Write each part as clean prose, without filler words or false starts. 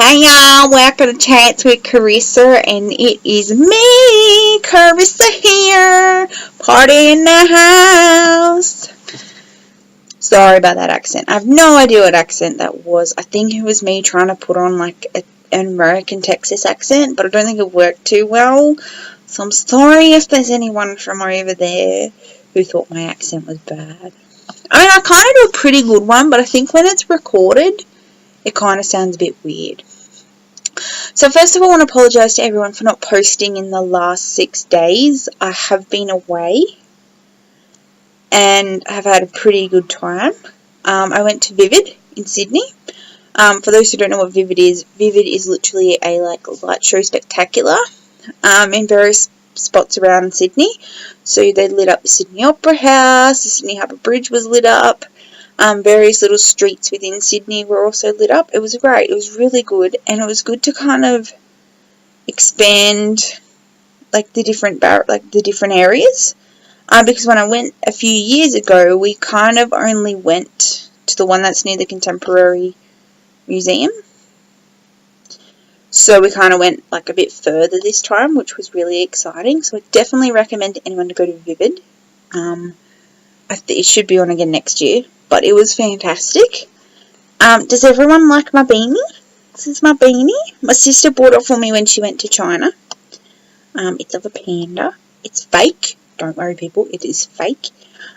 Hey y'all, welcome to Chats with Carissa, and it is me, Carissa here, party in the house. Sorry about that accent. I have no idea what accent that was. I think it was me trying to put on like an American Texas accent, but I don't think it worked too well. So I'm sorry if there's anyone from over there who thought my accent was bad. I mean, I kind of do a pretty good one, but I think when it's recorded, it kind of sounds a bit weird. So first of all, I want to apologise to everyone for not posting in the last 6 days. I have been away and have had a pretty good time. I went to Vivid in Sydney. For those who don't know what Vivid is literally a light show spectacular in various spots around Sydney. So they lit up the Sydney Opera House, the Sydney Harbour Bridge was lit up. Various little streets within Sydney were also lit up. It was great. It was really good, and it was good to kind of expand the different areas. Because when I went a few years ago, we kind of only went to the one that's near the Contemporary Museum. So we kind of went a bit further this time, which was really exciting. So I definitely recommend anyone to go to Vivid. It should be on again next year. But it was fantastic. Does everyone like my beanie? This is my beanie. My sister bought it for me when she went to China. It's of a panda. It's fake. Don't worry, people. It is fake.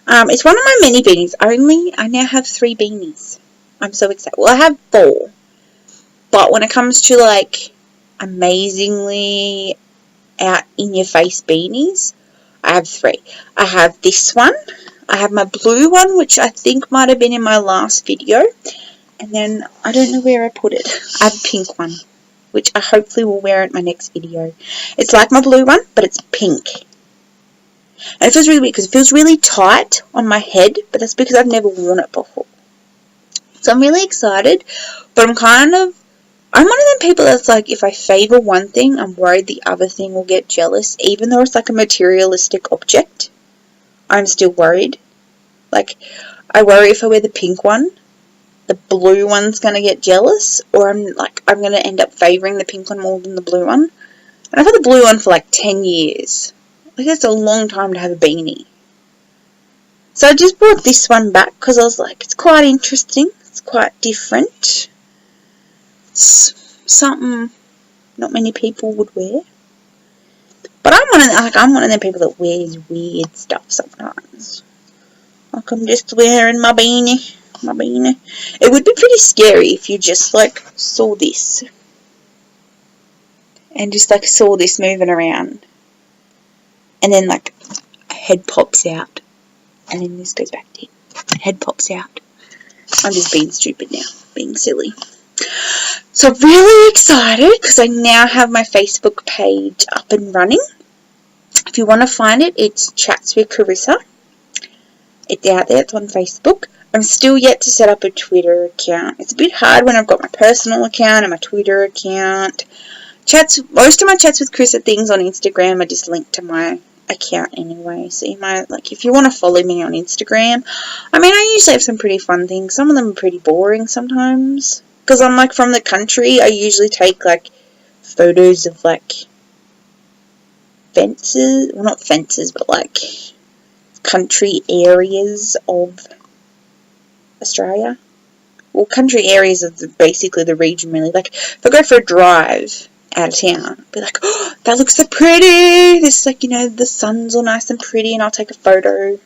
It's one of my many beanies. I now have 3 beanies. I'm so excited. Well, I have 4. But when it comes to, amazingly out-in-your-face beanies, I have 3. I have this one. I have my blue one, which I think might have been in my last video. And then, I don't know where I put it. I have a pink one, which I hopefully will wear in my next video. It's like my blue one, but it's pink. And it feels really weird because it feels really tight on my head, but that's because I've never worn it before. So I'm really excited, but I'm one of them people that's if I favour one thing, I'm worried the other thing will get jealous, even though it's a materialistic object. I'm still worried. I worry if I wear the pink one, the blue one's going to get jealous, or I'm going to end up favouring the pink one more than the blue one. And I've had the blue one for 10 years. That's a long time to have a beanie. So I just brought this one back because I was it's quite interesting. It's quite different. It's something not many people would wear. But I'm one of them people that wears weird stuff sometimes. I'm just wearing my beanie. It would be pretty scary if you just saw this. And just saw this moving around. And then a head pops out. And then this goes back in. Head pops out. I'm just being stupid now. Being silly. So I'm really excited because I now have my Facebook page up and running. If you want to find it, it's Chats with Carissa. It's out there. It's on Facebook. I'm still yet to set up a Twitter account. It's a bit hard when I've got my personal account and my Twitter account. Most of my Chats with Carissa things on Instagram are just linked to my account anyway. So you might, if you want to follow me on Instagram. I usually have some pretty fun things. Some of them are pretty boring sometimes. Because I'm, from the country, I usually take, photos of, fences, well, not fences, but country areas of Australia. Well, country areas of basically the region, really. If I go for a drive out of town, I'll be oh, that looks so pretty. This, the sun's all nice and pretty, and I'll take a photo.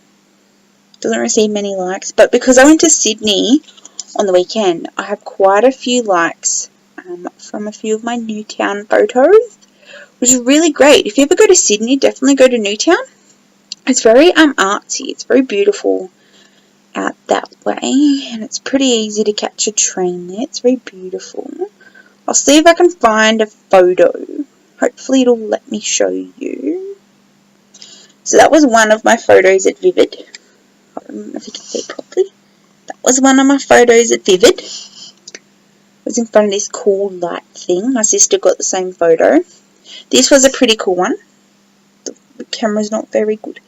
Doesn't receive many likes, but because I went to Sydney on the weekend, I have quite a few likes from a few of my Newtown photos, which is really great. If you ever go to Sydney, definitely go to Newtown. It's very artsy. It's very beautiful out that way, and it's pretty easy to catch a train there. It's very beautiful. I'll see if I can find a photo. Hopefully it'll let me show you. So that was one of my photos at Vivid. I don't know if you can see it properly. That was one of my photos at Vivid. I was in front of this cool light thing. My sister got the same photo. This was a pretty cool one. The camera's not very good.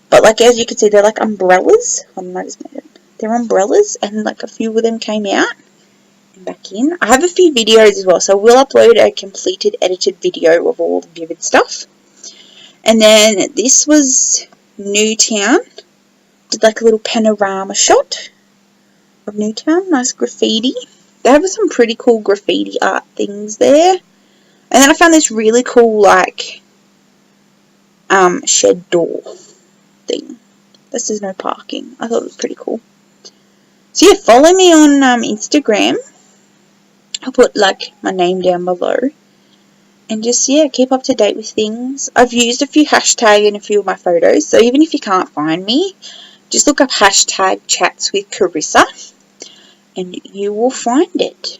But as you can see, they're umbrellas. I don't know, I just made it. They're umbrellas, and a few of them came out. back in. I have a few videos as well, so we'll upload a completed edited video of all the vivid stuff. And then this was Newtown. Did like a little panorama shot of Newtown. Nice graffiti. They have some pretty cool graffiti art things there. And then I found this really cool like shed door thing. This is no parking. I thought it was pretty cool. So yeah, follow me on Instagram. I'll put like my name down below. And just, yeah, keep up to date with things. I've used a few hashtags in a few of my photos. So even if you can't find me, just look up hashtag chats with Carissa. And you will find it.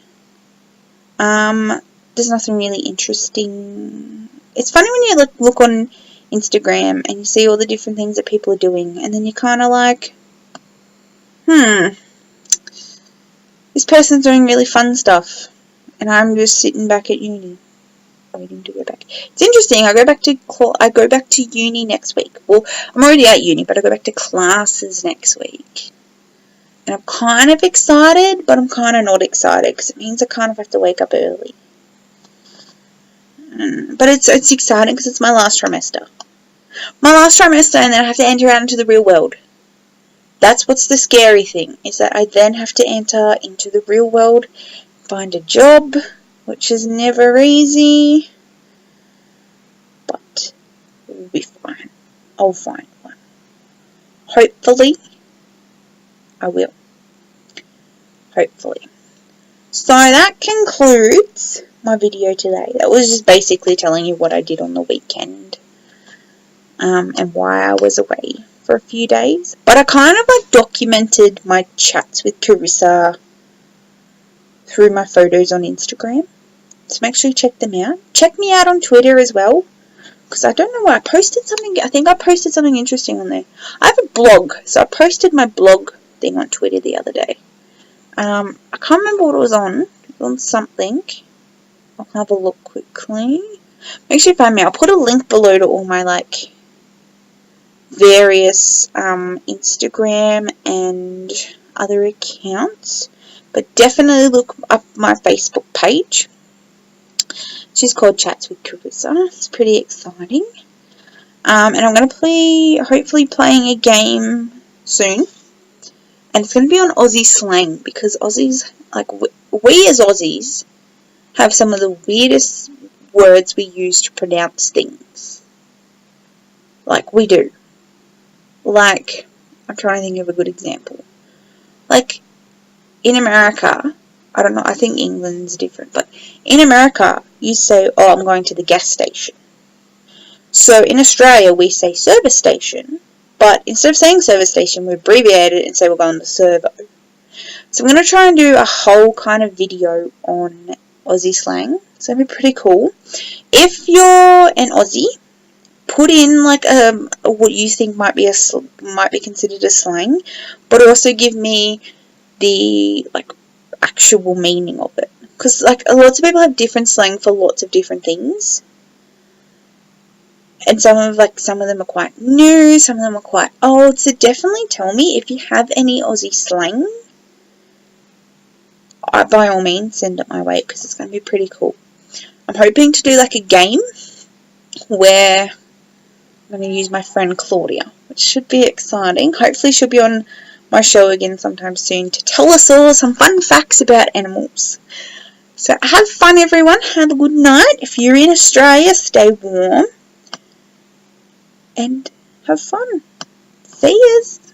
There's nothing really interesting. It's funny when you look on Instagram and you see all the different things that people are doing. And then you're kind of like, this person's doing really fun stuff. And I'm just sitting back at uni. Waiting to go back. It's interesting. I go back to uni next week. Well, I'm already at uni, but I go back to classes next week. And I'm kind of excited, but I'm kind of not excited because it means I kind of have to wake up early. But it's exciting because it's my last trimester. My last trimester, and then I have to enter out into the real world. That's what's the scary thing, is that I then have to enter into the real world, find a job, which is never easy, but we'll be fine. I'll find one. Hopefully, I will. Hopefully. So that concludes my video today. That was just basically telling you what I did on the weekend, and why I was away for a few days. But I kind of like documented my chats with Carissa through my photos on Instagram. So make sure you check them out. Check me out on Twitter as well, because I don't know why I posted something. I think I posted something interesting on there. I have a blog, so I posted my blog thing on Twitter the other day. I can't remember what it was on. It was on something. I'll have a look quickly. Make sure you find me. I'll put a link below to all my like various Instagram and other accounts. But definitely look up my Facebook page. She's called Chats with Carissa. It's pretty exciting. And I'm going to hopefully playing a game soon. And it's going to be on Aussie slang, because Aussies, like we as Aussies, have some of the weirdest words we use to pronounce things. Like we do. Like, I'm trying to think of a good example. Like, in America, I don't know, I think England's different, but in America, you say, oh, I'm going to the gas station. So in Australia, we say service station, but instead of saying service station, we abbreviate it and say we're going to servo. So I'm going to try and do a whole kind of video on Aussie slang. It's going to be pretty cool. If you're an Aussie, put in like what you think might be considered a slang, but also give me the like actual meaning of it, because like lots of people have different slang for lots of different things, and some of them are quite new, some of them are quite old. So definitely tell me if you have any Aussie slang. By all means, send it my way, because it's going to be pretty cool. I'm hoping to do like a game where I'm going to use my friend Claudia, which should be exciting. Hopefully she'll be on my show again sometime soon to tell us all some fun facts about animals. So have fun, everyone. Have a good night. If you're in Australia, stay warm and have fun. See yous.